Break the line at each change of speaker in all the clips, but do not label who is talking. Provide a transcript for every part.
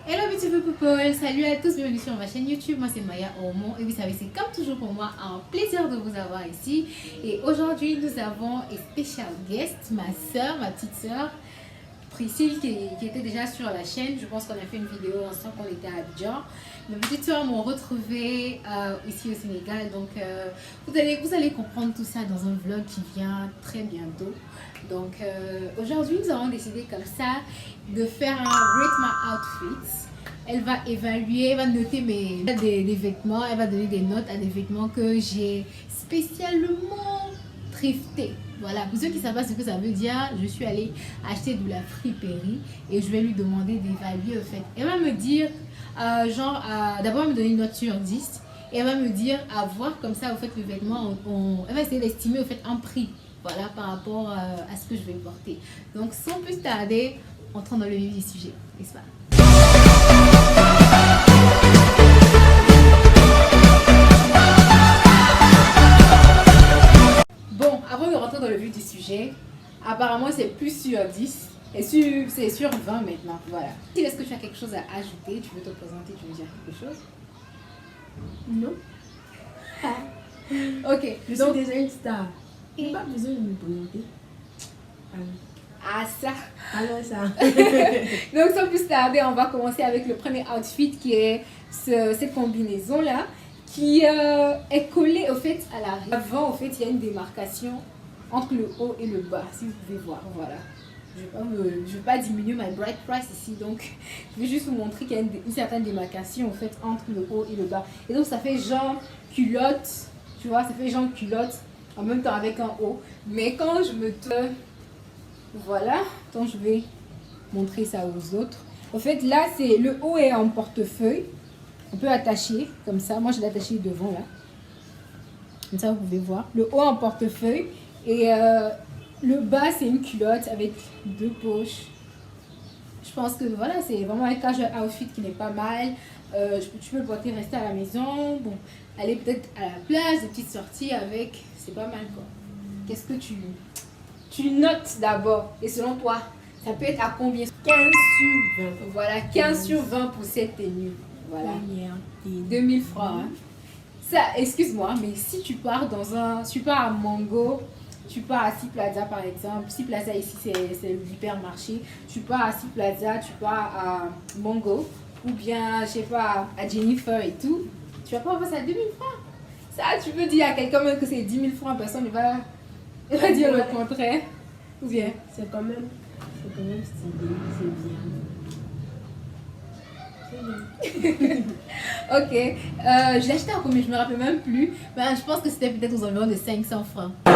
Hello beautiful people, salut à tous, bienvenue sur ma chaîne YouTube, moi c'est Maya Ormond et vous savez c'est comme toujours pour moi un plaisir de vous avoir ici. Et aujourd'hui nous avons un special guest, ma soeur, ma petite soeur Priscille qui était déjà sur la chaîne. Je pense qu'on a fait une vidéo ensemble quand on était à Abidjan. Mes petites soeurs m'ont retrouvée ici au Sénégal, donc vous allez comprendre tout ça dans un vlog qui vient très bientôt. Donc aujourd'hui nous avons décidé comme ça de faire un Rate My Outfits. Elle va évaluer, elle va noter des vêtements, elle va donner des notes à des vêtements que j'ai spécialement thriftés. Voilà, pour ceux qui ne savent pas ce que ça veut dire, je suis allée acheter de la friperie et je vais lui demander d'évaluer au fait. Elle va me dire, d'abord elle me donner une note sur 10 et elle va me dire, à voir comme ça au fait le vêtement, elle va essayer d'estimer au fait un prix. Voilà, par rapport à ce que je vais porter. Donc, sans plus tarder, entrons dans le vif du sujet, n'est-ce pas? Bon, avant de rentrer dans le vif du sujet, apparemment c'est plus sur 10 et c'est sur 20 maintenant. Voilà. Est-ce que tu as quelque chose à ajouter? Tu veux te présenter? Tu veux dire quelque chose?
Non.
Ok.
Je suis déjà une star. Il n'y a pas besoin de me présenter.
Ah ça.
Alors ça.
Donc sans plus tarder, on va commencer avec le premier outfit qui est cette combinaison là qui est collée au fait à l'arrière. Avant au fait il y a une démarcation entre le haut et le bas, si vous pouvez voir. Voilà. Je ne vais pas diminuer my bright price ici, donc je vais juste vous montrer qu'il y a une certaine démarcation au fait entre le haut et le bas. Et donc ça fait genre culotte, tu vois, ça fait genre culotte en même temps avec un haut. Mais quand je me tourne, voilà, donc je vais montrer ça aux autres. En fait là c'est le haut est en portefeuille, on peut attacher comme ça. Moi je l'ai attaché devant là, comme ça vous pouvez voir le haut en portefeuille et le bas c'est une culotte avec deux poches. Je pense que voilà, c'est vraiment un casual outfit qui n'est pas mal. Tu peux le porter, rester à la maison, bon, aller peut-être à la plage, des petites sorties avec, c'est pas mal quoi. Qu'est-ce que tu notes d'abord? Et selon toi, ça peut être à combien?
15 sur 20.
Voilà, 15 sur 20 pour cette tenue. Voilà. 2000 francs. Hein. Ça, excuse-moi, mais si tu pars tu pars à Mango, tu pars à Sea Plaza par exemple. Sea Plaza ici c'est l'hypermarché. Tu pars à Sea Plaza, tu pars à Mango ou bien je sais pas à Jennifer et tout. Tu vas pas avoir ça à 2000 francs. Ça, tu peux dire à quelqu'un même que c'est 10 000 francs, personne ne va dire le contraire. Ou bien
C'est quand même stylé, c'est bien.
Ok, je l'ai acheté à combien? Je me rappelle même plus. Mais je pense que c'était peut-être aux environs de 500 francs. C'est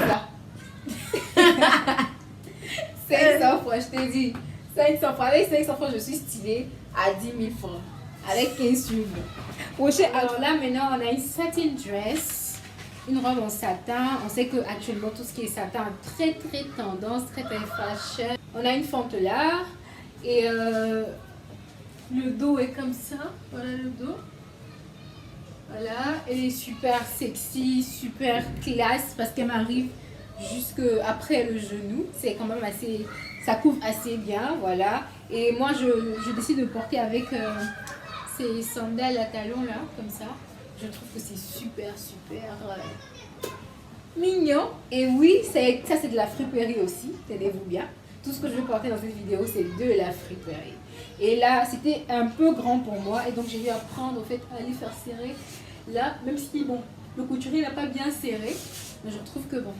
ça. 500 francs, je t'ai dit. 500 francs. Avec 500 francs, je suis stylée à 10 000 francs. Avec 15 sur 20. Alors là, maintenant, on a une satin dress. Une robe en satin. On sait qu'actuellement, tout ce qui est satin a très très tendance, très très fashion. On a une fente là. Et le dos est comme ça. Voilà le dos. Voilà. Elle est super sexy, super classe parce qu'elle m'arrive jusque après le genou. C'est quand même assez... Ça couvre assez bien. Voilà. Et moi, je décide de porter avec ces sandales à talons là, comme ça. Je trouve que c'est super mignon. Et oui, ça c'est de la friperie aussi. Tenez-vous bien. Tout ce que je vais porter dans cette vidéo, c'est de la friperie. Et là, c'était un peu grand pour moi. Et donc, j'ai dû apprendre au fait à aller faire serrer là. Même si, bon, le couturier n'a pas bien serré. Mais je trouve que, bon,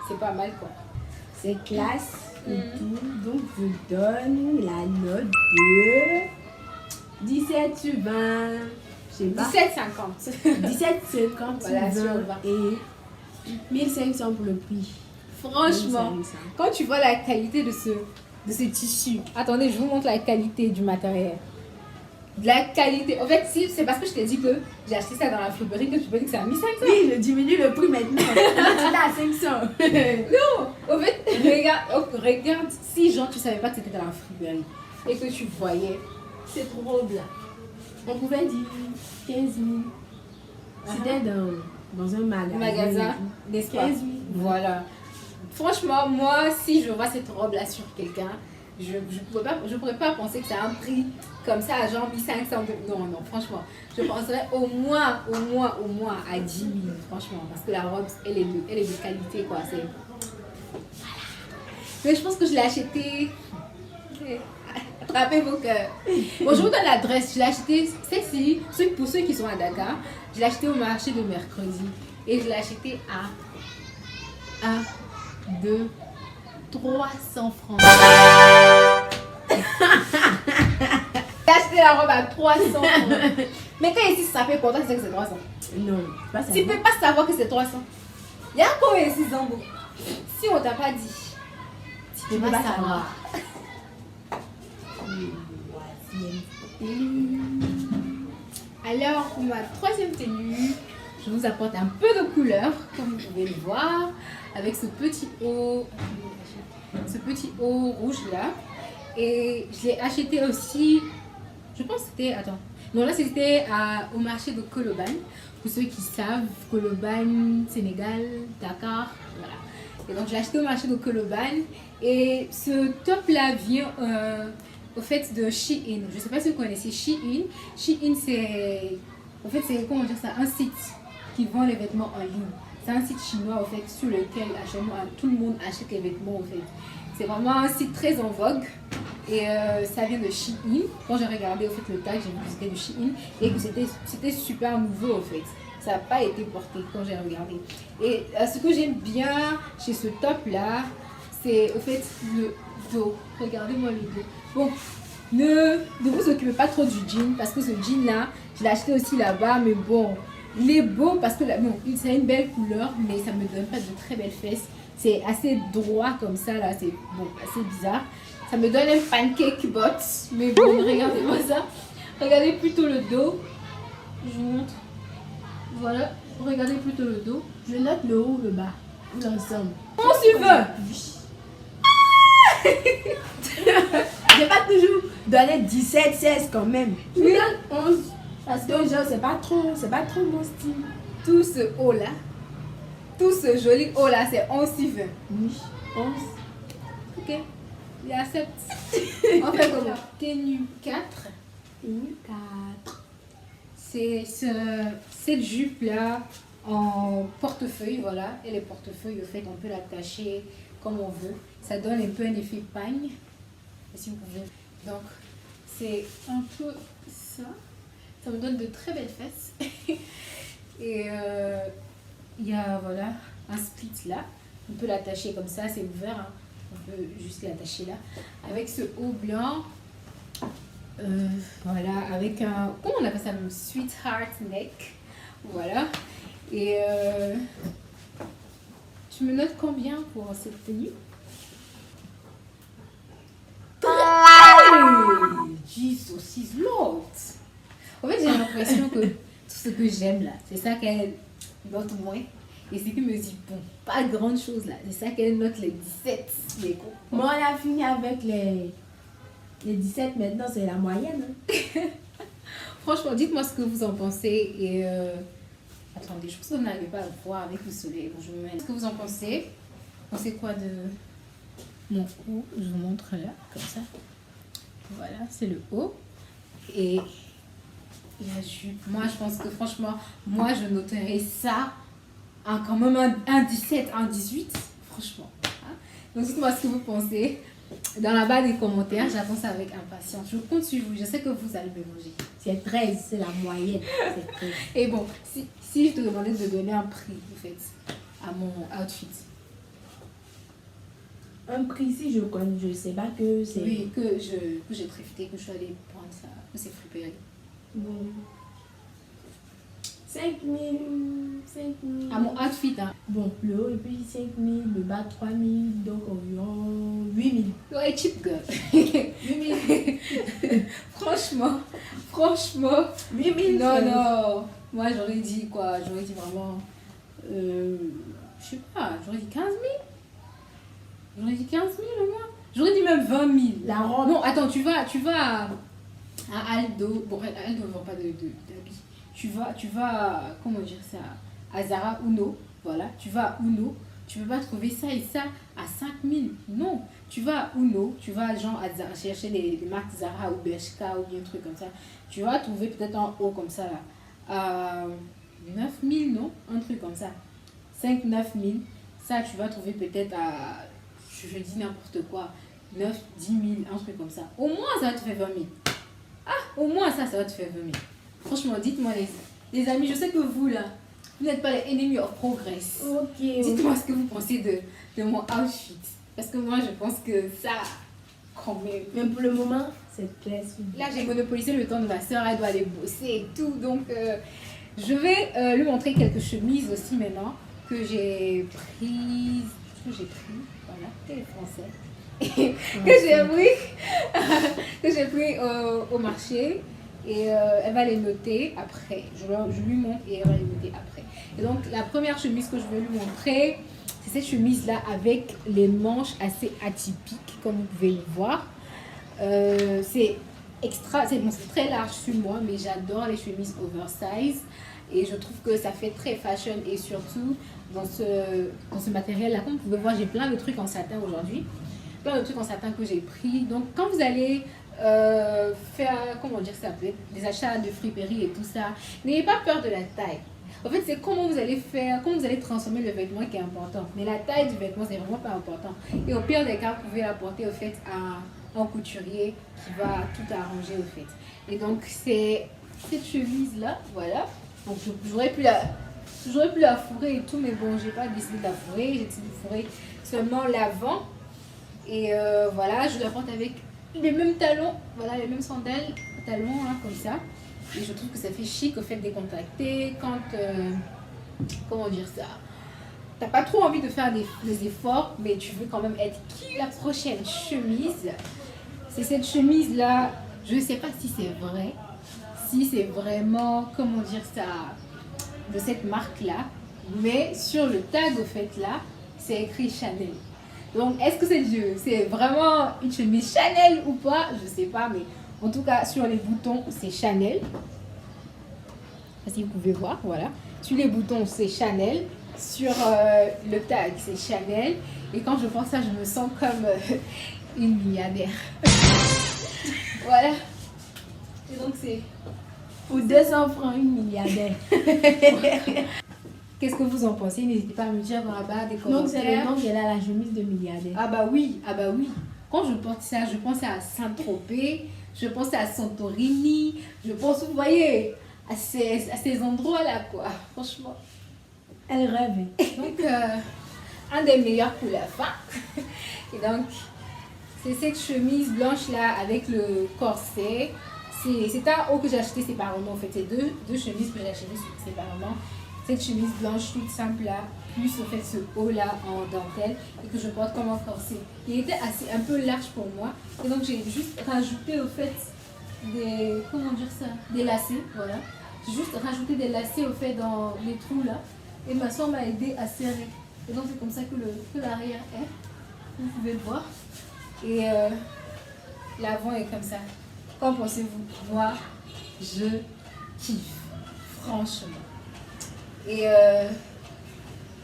c'est pas mal, quoi.
C'est classe et tout. Donc, je donne la note de 17 sur 20. Je sais pas.
17,50.
17,50
Voilà,
sur
sur
20.
20.
Et 1500 pour le prix.
Franchement,
1500.
quand tu vois la qualité de ce tissu, attendez, je vous montre la qualité du matériel. De la qualité. En fait, si c'est parce que je t'ai dit que j'ai acheté ça dans la friperie que tu peux dire que ça a mis 500.
Oui, je diminue le prix maintenant. Là, tu l'as à 500.
Non, en fait, regarde, si genre tu savais pas que c'était dans la friperie et que tu voyais cette robe là,
On pouvait dire 15 000. C'était dans un
magasin, n'est-ce pas?
15 000.
Voilà. Franchement, moi, si je vois cette robe là sur quelqu'un, je pourrais pas penser que c'est un prix comme ça, genre 1500 €. Non, non, franchement. Je penserais au moins à 10 000, franchement. Parce que la robe, elle est de qualité, quoi. C'est... Mais je pense que je l'ai acheté... Attrapez vos cœurs. Bon, je vous donne l'adresse. Je l'ai acheté, celle-ci, pour ceux qui sont à Dakar, je l'ai acheté au marché de mercredi. Et je l'ai acheté à 1, 2, 300 francs. J'ai acheté la robe à 300 francs. Mais quand ici ça fait pourtant, c'est que c'est 300.
Non, pas ça.
Tu peux pas savoir que c'est 300. Il y a combien ici, Zambo? Si on t'a pas dit, tu peux pas savoir. Alors, pour ma troisième tenue, je vous apporte un peu de couleur, comme vous pouvez le voir, avec ce petit haut rouge là. Et je l'ai acheté aussi, je pense que c'était, attends, non là c'était au marché de Koloban. Pour ceux qui savent, Koloban, Sénégal, Dakar, voilà. Et donc je l'ai acheté au marché de Koloban. Et ce top là vient au fait de Shein. Je ne sais pas si vous connaissez Shein. Shein c'est, en fait c'est, comment dire ça, un site qui vend les vêtements en ligne. C'est un site chinois en fait sur lequel actuellement tout le monde achète les vêtements en fait. C'est vraiment un site très en vogue et ça vient de Shein. Quand j'ai regardé au fait le tag, j'ai vu que c'était de Shein et que c'était super nouveau en fait. Ça n'a pas été porté quand j'ai regardé. Et ce que j'aime bien chez ce top là, c'est au fait le dos. Regardez-moi le dos. Bon, ne vous occupez pas trop du jean parce que ce jean là, je l'ai acheté aussi là-bas, mais bon, il est beau parce que bon, c'est une belle couleur, mais ça me donne pas de très belles fesses. C'est assez droit comme ça là, c'est bon, assez bizarre. Ça me donne un pancake bot, mais bon, regardez-moi ça. Regardez plutôt le dos. Je vous montre. Voilà, regardez plutôt le dos.
Je note le haut ou le bas. Ou l'ensemble.
On s'y veut.
J'ai pas toujours donné 17, 16 quand même. Je
Oui.
donne 11. Parce que genre, c'est pas trop mon style.
Tout ce haut là, tout ce joli haut là, c'est 11 s'y veut.
Oui, 11.
Ok, il accepte. On fait comment? Tenue 4.
Tenue 4.
C'est cette jupe là en portefeuille, voilà. Et les portefeuilles, au fait, on peut l'attacher comme on veut. Ça donne un peu un effet pagne. Si vous pouvez. Donc, c'est un peu ça. Ça me donne de très belles fesses. Et il y a, voilà, un split là. On peut l'attacher comme ça, c'est ouvert. Hein. On peut juste l'attacher là. Avec ce haut blanc. Voilà, avec un, comment on appelle ça, un sweetheart neck, voilà. Et tu me notes combien pour cette tenue? 10 ou 6 l'autre. En fait, j'ai l'impression que tout ce que j'aime là, c'est ça qu'elle note moins. Et ce qui me dit, bon, pas grande chose là, c'est ça qu'elle note les 17. Les gros.
Bon, on a fini avec les 17 maintenant, c'est la moyenne. Hein.
Franchement, dites-moi ce que vous en pensez. Et attendez, je pense que vous n'arrivez pas à le voir avec le soleil. Bon, je me mets. Qu'est-ce que vous en pensez? Vous pensez quoi de mon haut? Je vous montre là, comme ça. Voilà, c'est le haut. Et la jupe. Moi, je pense que franchement, moi, je noterais ça quand même un 17, un 18. Franchement. Hein? Donc, dites-moi ce que vous pensez. Dans la barre des commentaires, j'attends ça avec impatience. Je compte sur vous, je sais que vous allez me manger.
C'est 13, c'est la moyenne. C'est 13.
Et bon, si je te demandais de donner un prix, en fait, à mon outfit.
Un prix, si je sais pas que c'est...
Oui, que j'ai thrifté, que je suis allée prendre ça, que c'est friperie.
Bon. 5 000, 5 000.
À mon outfit, hein.
Bon, le haut et puis 5 000, le bas 3 000, donc environ 8 000.
Ouais, cheap girl.
8 000.
Franchement.
8 000.
Non. Moi, j'aurais dit quoi? J'aurais dit vraiment, je sais pas, j'aurais dit 15 000. J'aurais dit 15 000 au moins. J'aurais dit même 20 000.
La robe.
Non, attends, tu vas à Aldo. Bon, Aldo ne vend pas d'habits. Tu vas, comment dire ça, à Zara Uno. Voilà, tu vas à Uno. tu ne peux pas trouver ça et ça à 5 000. Non, tu vas à Uno, tu vas genre chercher les marques Zara ou Bershka ou bien un truc comme ça. Tu vas trouver peut-être en haut comme ça là, à 9 000, non? Un truc comme ça. 5 9 000. Ça, tu vas trouver peut-être à, je dis n'importe quoi, 9 10 000, un truc comme ça. Au moins, ça va te faire 20 000. Ah, au moins ça va te faire 20 000. Franchement, dites-moi les amis, je sais que vous là, vous n'êtes pas les ennemis of progress.
Ok.
Dites-moi ce que vous pensez de mon outfit. Parce que moi, je pense que ça, quand même.
Mais pour le moment, c'est très
Là, j'ai monopolisé le temps de ma soeur, elle doit aller bosser et tout. Donc, je vais lui montrer quelques chemises aussi maintenant que j'ai prises. Voilà, c'est français. que j'ai pris au marché. Et elle va les noter après. Je lui montre et elle va les noter après. Et donc, la première chemise que je vais lui montrer, c'est cette chemise-là avec les manches assez atypiques, comme vous pouvez le voir. C'est très large sur moi, mais j'adore les chemises oversize. Et je trouve que ça fait très fashion et surtout dans ce matériel-là. Comme vous pouvez voir, j'ai plein de trucs en satin aujourd'hui. Plein de trucs en satin que j'ai pris. Donc, quand vous allez faire, comment dire ça, des achats de friperie et tout ça, n'ayez pas peur de la taille. En fait, c'est comment vous allez faire, comment vous allez transformer le vêtement qui est important. Mais la taille du vêtement, c'est vraiment pas important. Et au pire des cas, vous pouvez l'apporter au fait à un couturier qui va tout arranger au fait. Et donc, c'est cette chemise-là, voilà. Donc, j'aurais pu la fourrer et tout, mais bon, j'ai pas décidé de la fourrer. J'ai décidé de fourrer seulement l'avant. Et voilà, je la porte avec les mêmes talons, voilà, les mêmes sandales, talons, hein, comme ça. Et je trouve que ça fait chic au fait de décontracter quand, comment dire ça, t'as pas trop envie de faire des efforts, mais tu veux quand même être qui. La prochaine chemise, c'est cette chemise-là, je ne sais pas si c'est vrai, si c'est vraiment, comment dire ça, de cette marque-là, mais sur le tag au fait là, c'est écrit Chanel. Donc, est-ce que c'est vraiment une chemise Chanel ou pas? Je sais pas, mais en tout cas, sur les boutons, c'est Chanel. Si vous pouvez voir, voilà. Sur les boutons, c'est Chanel. Sur le tag, c'est Chanel. Et quand je pense ça, je me sens comme une milliardaire. Voilà. Et donc, c'est...
Pour 200 francs, une milliardaire.
Qu'est-ce que vous en pensez? N'hésitez pas à me dire dans la barre des commentaires.
Donc c'est le nom qu'elle a, la chemise de milliardaire.
Ah bah oui. Quand je porte ça, je pense à Saint-Tropez, je pense à Santorini, je pense, vous voyez, à ces endroits-là, quoi. Franchement.
Elle rêve.
Donc, un des meilleurs pour la fin. Et donc, c'est cette chemise blanche-là avec le corset. C'est un haut que j'ai acheté séparément, en fait. C'est deux chemises que j'ai achetées séparément. Cette chemise blanche toute simple là, plus au fait ce haut là en dentelle et que je porte comme un corset. Il était un peu large pour moi et donc j'ai juste rajouté au fait des lacets, voilà. J'ai juste rajouté des lacets au fait dans les trous là et ma soeur m'a aidé à serrer. Et donc c'est comme ça que l'arrière est, vous pouvez le voir. Et l'avant est comme ça. Qu'en pensez-vous? Moi, je kiffe, franchement. Et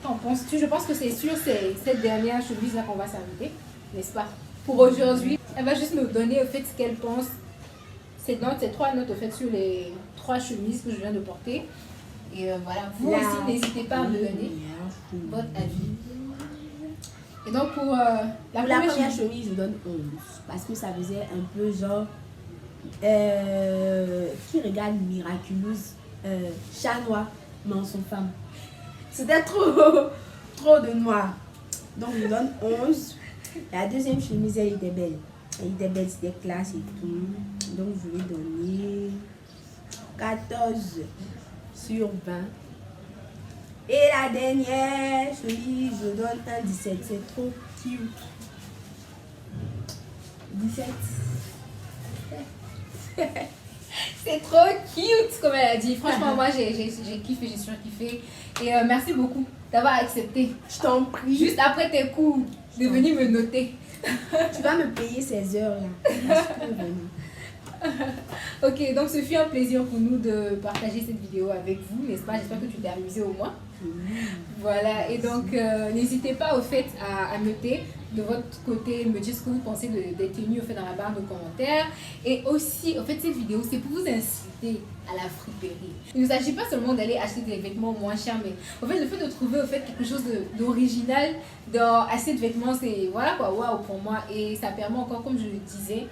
qu'en penses-tu? Je pense que c'est sûr, c'est cette dernière chemise là qu'on va s'inviter, n'est-ce pas? Pour aujourd'hui, elle va juste me donner au fait ce qu'elle pense. Ces 3 notes au fait sur les 3 chemises que je viens de porter. Et voilà, vous aussi n'hésitez pas à me donner votre avis. Et donc pour
la première chemise, je donne 11 parce que ça faisait un peu genre qui regarde Miraculous, chat noir. Non, son femme. C'était trop de noir. Donc, je donne 11. La deuxième chemise, elle était belle. Elle était belle, c'était classe et tout. Donc, je vais donner 14 sur 20. Et la dernière chemise, je donne un 17. C'est trop cute. 17.
C'est trop cute, comme elle a dit. Franchement, moi, j'ai kiffé, j'ai surkiffé. Et merci beaucoup d'avoir accepté.
Je t'en prie.
Juste après tes cours, de venir me noter.
Tu vas me payer ces heures-là.
Ok, donc ce fut un plaisir pour nous de partager cette vidéo avec vous, n'est-ce pas? J'espère que tu t'es amusé au moins. Voilà, et donc n'hésitez pas au fait à noter de votre côté, me dire ce que vous pensez des tenues au fait dans la barre de commentaires. Et aussi, au fait, cette vidéo, c'est pour vous inciter à la friperie. Il ne s'agit pas seulement d'aller acheter des vêtements moins chers, mais au fait, le fait de trouver au fait quelque chose d'original dans assez de vêtements, c'est voilà quoi, waouh pour moi. Et ça permet encore, comme je le disais,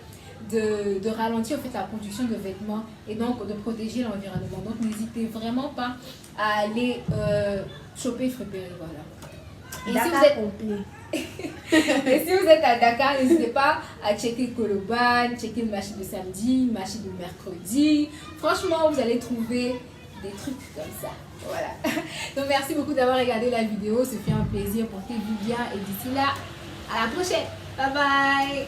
de ralentir en fait la production de vêtements et donc de protéger l'environnement. Donc n'hésitez vraiment pas à aller choper friperie, voilà. Et
Dakar
si vous êtes
complet.
et si vous êtes à Dakar, n'hésitez pas à checker Koloban, checker le marché de samedi, le marché de mercredi. Franchement, vous allez trouver des trucs comme ça. Voilà. Donc merci beaucoup d'avoir regardé la vidéo. Ce fut un plaisir. Portez-vous bien et d'ici là, à la prochaine. Bye bye.